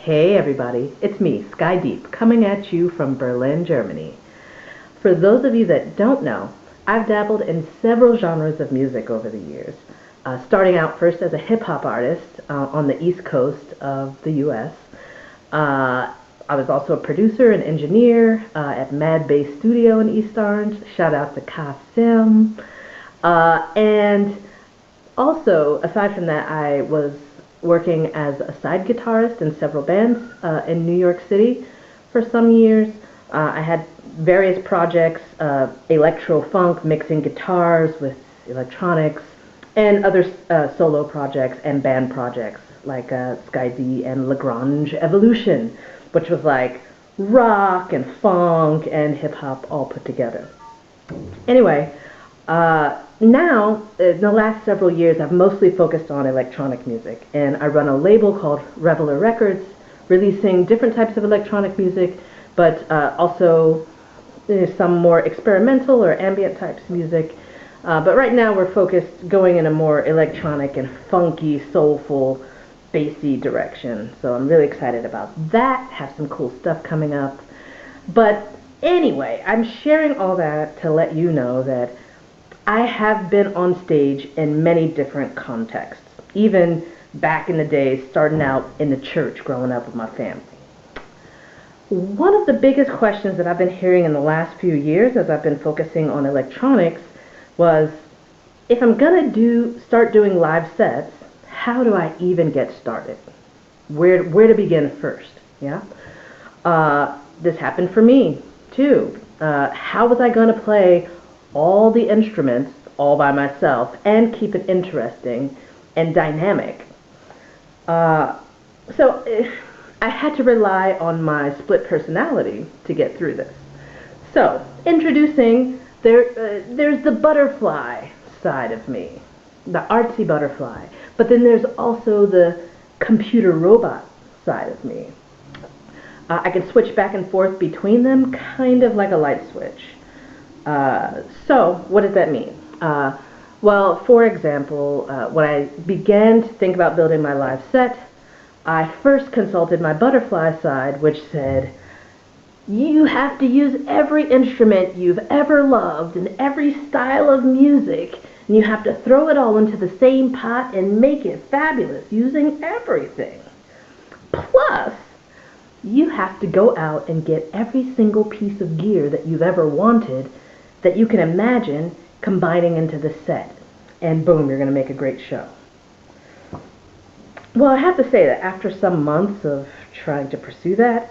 Hey everybody, it's me, Sky Deep, coming at you from Berlin, Germany. For those of you that don't know, I've dabbled in several genres of music over the years, starting out first as a hip hop artist on the East Coast of the US. Uh, I was also a producer and engineer at Mad Bass Studio in East Orange. Shout out to Kasim. And also, aside from that, I was working as a side guitarist in several bands in New York City for some years. I had various projects, electro funk, mixing guitars with electronics, and other solo projects and band projects like Sky D and Lagrange Evolution, which was like rock and funk and hip hop all put together. Anyway, now, in the last several years, I've mostly focused on electronic music, and I run a label called Reveler Records, releasing different types of electronic music, but also some more experimental or ambient types of music. But right now, we're focused going in a more electronic and funky, soulful, bassy direction. So I'm really excited about that. Have some cool stuff coming up. But anyway, I'm sharing all that to let you know that I have been on stage in many different contexts, even back in the days, starting out in the church growing up with my family. One of the biggest questions that I've been hearing in the last few years as I've been focusing on electronics was, if I'm gonna start doing live sets, how do I even get started? Where to begin first? Yeah. This happened for me too. How was I gonna play all the instruments all by myself and keep it interesting and dynamic? So I had to rely on my split personality to get through this. So introducing there's the butterfly side of me, the artsy butterfly, but then there's also the computer robot side of me. I can switch back and forth between them, kind of like a light switch. So what does that mean? Well, for example, when I began to think about building my live set, I first consulted my butterfly side, which said, you have to use every instrument you've ever loved and every style of music, and you have to throw it all into the same pot and make it fabulous using everything. Plus, you have to go out and get every single piece of gear that you've ever wanted that you can imagine combining into the set. And boom, you're going to make a great show. Well, I have to say that after some months of trying to pursue that,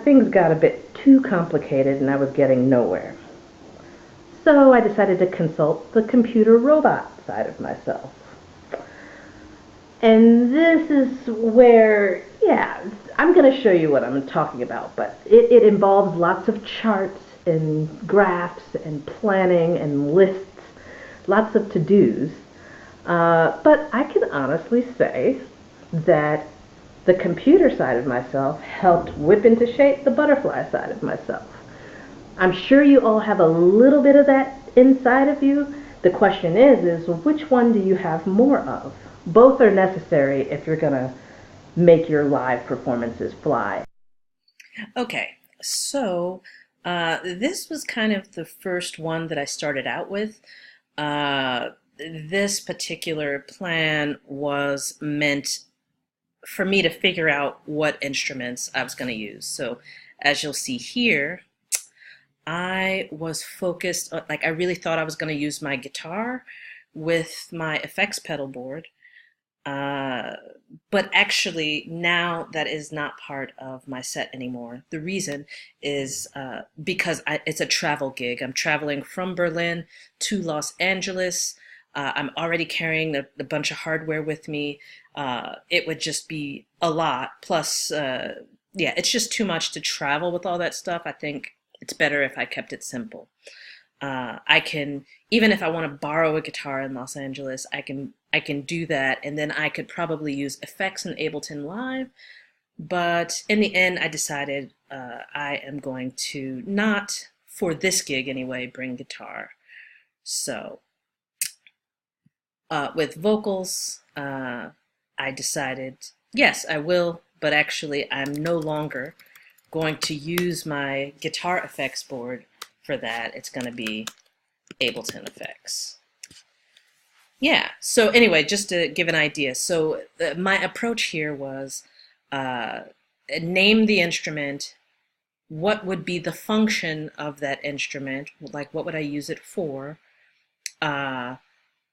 things got a bit too complicated and I was getting nowhere. So I decided to consult the computer robot side of myself. And this is where, yeah, I'm going to show you what I'm talking about, but it involves lots of charts and graphs and planning and lists, lots of to-dos. But I can honestly say that the computer side of myself helped whip into shape the butterfly side of myself. I'm sure you all have a little bit of that inside of you. The question is which one do you have more of? Both are necessary if you're going to make your live performances fly. Okay, so this was kind of the first one that I started out with. This particular plan was meant for me to figure out what instruments I was going to use. So as you'll see here, I was focused on, like, I really thought I was going to use my guitar with my effects pedal board. But actually, now that is not part of my set anymore. The reason is because it's a travel gig. I'm traveling from Berlin to Los Angeles. I'm already carrying a bunch of hardware with me. It would just be a lot. Plus, yeah, it's just too much to travel with all that stuff. I think it's better if I kept it simple. I can, even if I want to borrow a guitar in Los Angeles, I can do that, and then I could probably use effects in Ableton Live. But in the end, I decided I am going to not, for this gig anyway, bring guitar. So with vocals, I decided Yes, I will, but actually, I'm no longer going to use my guitar effects board for that. It's going to be Ableton Effects. Yeah. So anyway, just to give an idea, so my approach here was uh, name the instrument. What would be the function of that instrument? Like, what would I use it for? Uh,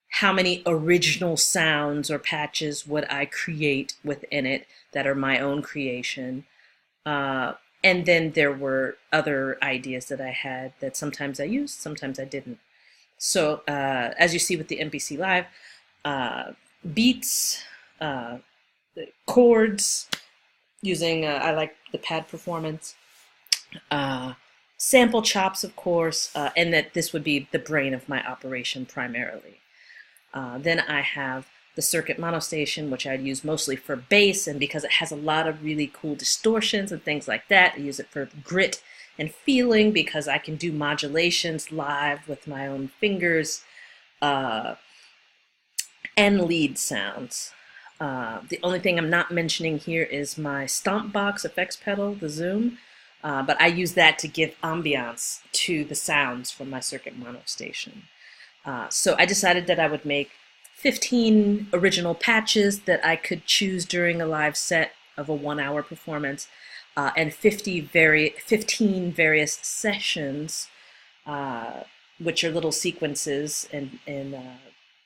how many original sounds or patches would I create within it that are my own creation? Uh, and then there were other ideas that I had that sometimes I used, sometimes I didn't. So as you see with the MPC Live, uh, beats, uh, chords, using, I like the pad performance, uh, sample chops, of course, and that this would be the brain of my operation primarily. Then I have the circuit monostation, which I'd use mostly for bass, and because it has a lot of really cool distortions and things like that, I use it for grit and feeling because I can do modulations live with my own fingers, uh, and lead sounds. The only thing I'm not mentioning here is my stomp box effects pedal, the Zoom, but I use that to give ambiance to the sounds from my circuit monostation. So I decided that I would make 15 original patches that I could choose during a live set of a 1 hour performance, and 15 various sessions, which are little sequences and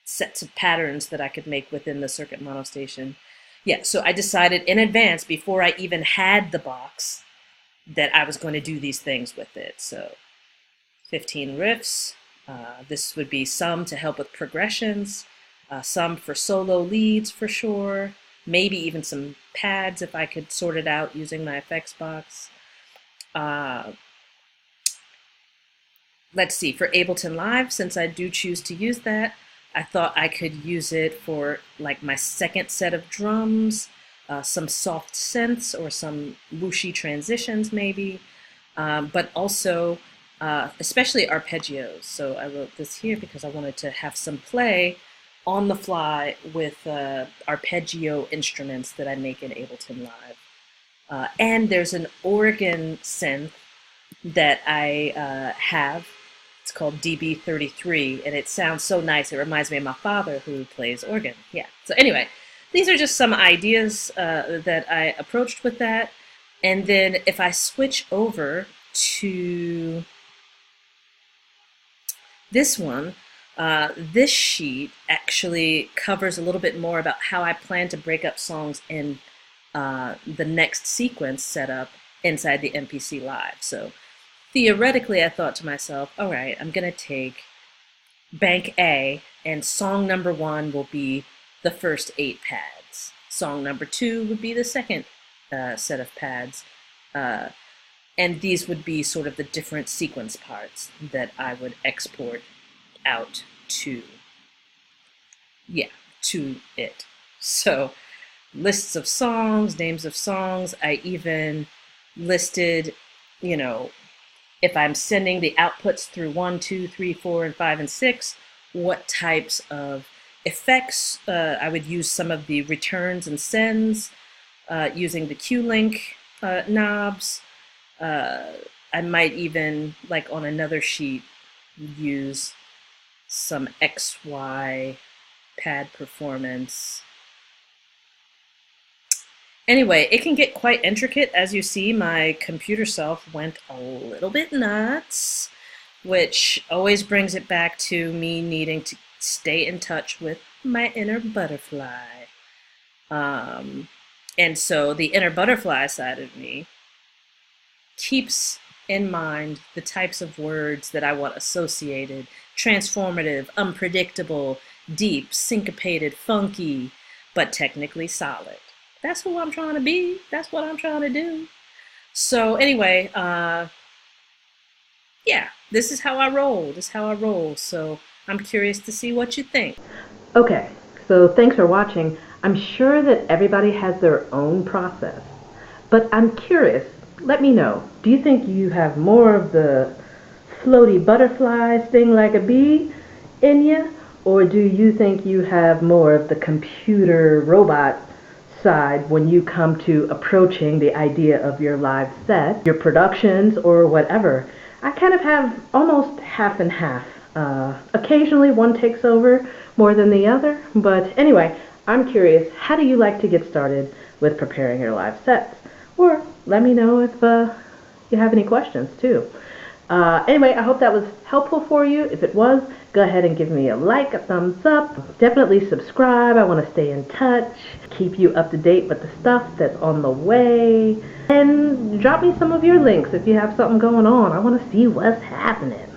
sets of patterns that I could make within the circuit monostation. Yeah, so I decided in advance, before I even had the box, that I was going to do these things with it. So 15 riffs. This would be some to help with progressions, some for solo leads for sure, maybe even some pads if I could sort it out using my effects box. Uh, let's see, for Ableton Live, since I do choose to use that, I thought I could use it for like my second set of drums, some soft synths or some whooshy transitions maybe, but also especially arpeggios. So I wrote this here because I wanted to have some play on the fly with arpeggio instruments that I make in Ableton Live. And there's an organ synth that I have. It's called DB33, and it sounds so nice. It reminds me of my father who plays organ. Yeah. So anyway, these are just some ideas that I approached with that. And then if I switch over to this one, this sheet actually covers a little bit more about how I plan to break up songs in the next sequence setup inside the MPC Live. So theoretically, I thought to myself, all right, I'm going to take bank A, and song number 1 will be the first 8 pads. Song number 2 would be the second set of pads. And these would be sort of the different sequence parts that I would export out to, to it. So lists of songs, names of songs. I even listed, if I'm sending the outputs through 1, 2, 3, 4, and 5, and 6, what types of effects. I would use some of the returns and sends using the Q-Link knobs. I might even, like on another sheet, use some XY pad performance. Anyway, it can get quite intricate. As you see, my computer self went a little bit nuts, which always brings it back to me needing to stay in touch with my inner butterfly. And so the inner butterfly side of me keeps in mind the types of words that I want associated: transformative, unpredictable, deep, syncopated, funky, but technically solid. That's who I'm trying to be. That's what I'm trying to do. So anyway, yeah, this is how I roll. This is how I roll. So I'm curious to see what you think. Okay, so thanks for watching. I'm sure that everybody has their own process, but I'm curious. Let me know. Do you think you have more of the floaty butterfly sting like a bee in you, or do you think you have more of the computer robot side when you come to approaching the idea of your live set, your productions, or whatever. I kind of have almost half and half. Occasionally one takes over more than the other, but anyway, I'm curious, how do you like to get started with preparing your live sets? Or let me know if you have any questions too. Anyway, I hope that was helpful for you. If it was, go ahead and give me a like, a thumbs up. Definitely subscribe. I want to stay in touch, keep you up to date with the stuff that's on the way. And drop me some of your links if you have something going on. I want to see what's happening.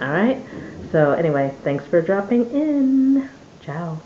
All right? So anyway, thanks for dropping in. Ciao.